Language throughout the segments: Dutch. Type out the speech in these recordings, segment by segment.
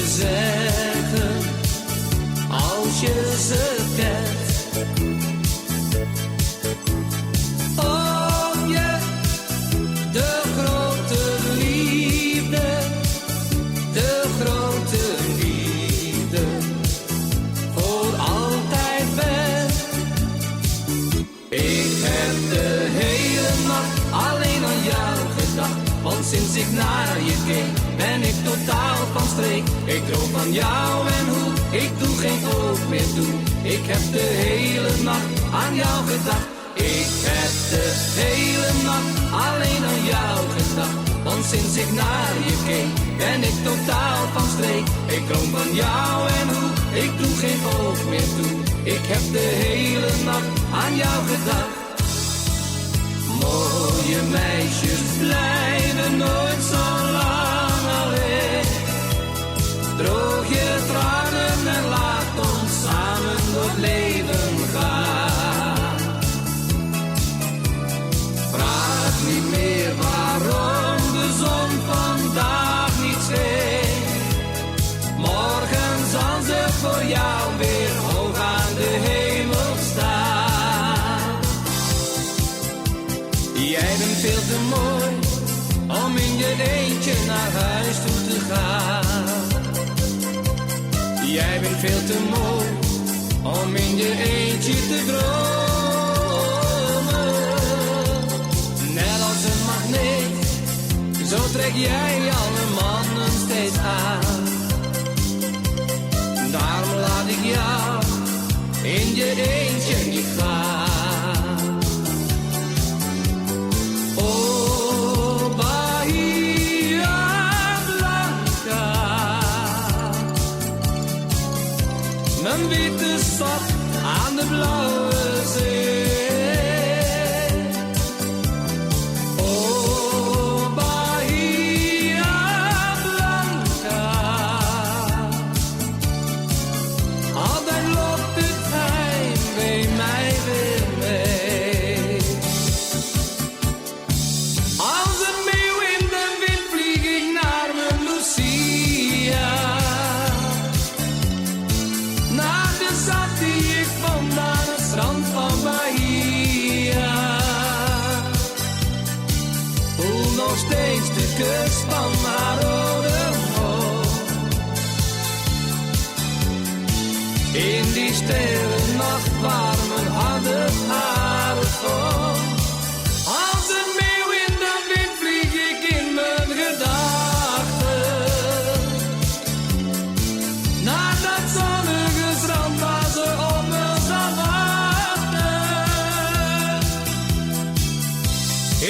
zeggen als je ze kent. Of je de grote liefde, de grote liefde voor altijd bent. Ik heb de hele nacht alleen aan jou gedacht, want sinds ik naar je keek ben ik totaal van streek. Ik droom van jou en hoe ik doe geen oog meer toe. Ik heb de hele nacht aan jou gedacht. Ik heb de hele nacht alleen aan jou gedacht, want sinds ik naar je keek ben ik totaal van streek. Ik droom van jou en hoe ik doe geen oog meer toe. Ik heb de hele nacht aan jou gedacht. Mooie meisjes blijven nooit zo lang alleen. Droog je tranen en laat ons samen door het leven gaan. Vraag niet meer waarom de zon vandaag niet scheen. Morgen zal ze voor jou weer hoog aan de hemel staan. Jij bent veel te mooi om in je eentje naar huis toe te gaan. Jij bent veel te mooi om in je eentje te dromen. Net als een magneet, zo trek jij alle mannen steeds aan. Daarom laat ik jou in je eentje niet gaan. Oh, Bahia Blanca, mijn witte stad aan de blauwe zee. Oh, Bahia Blanca, altijd loopt het heimwee mij weer mee. Als een meeuw in de wind vlieg ik naar mijn Lucia, naar de stad die ik vond aan het strand van Bahia. Voel nog steeds de kus van haar rode oog. In die sterrennacht waar mijn hart haar vol. Als een meeuw in de wind vlieg ik in mijn gedachten naar dat zonnige strand waar ze op me zal wachten.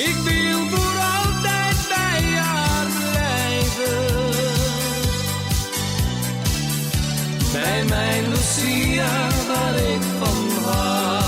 Ik wil voor altijd bij haar blijven, bij mijn Lucia waar ik van hou.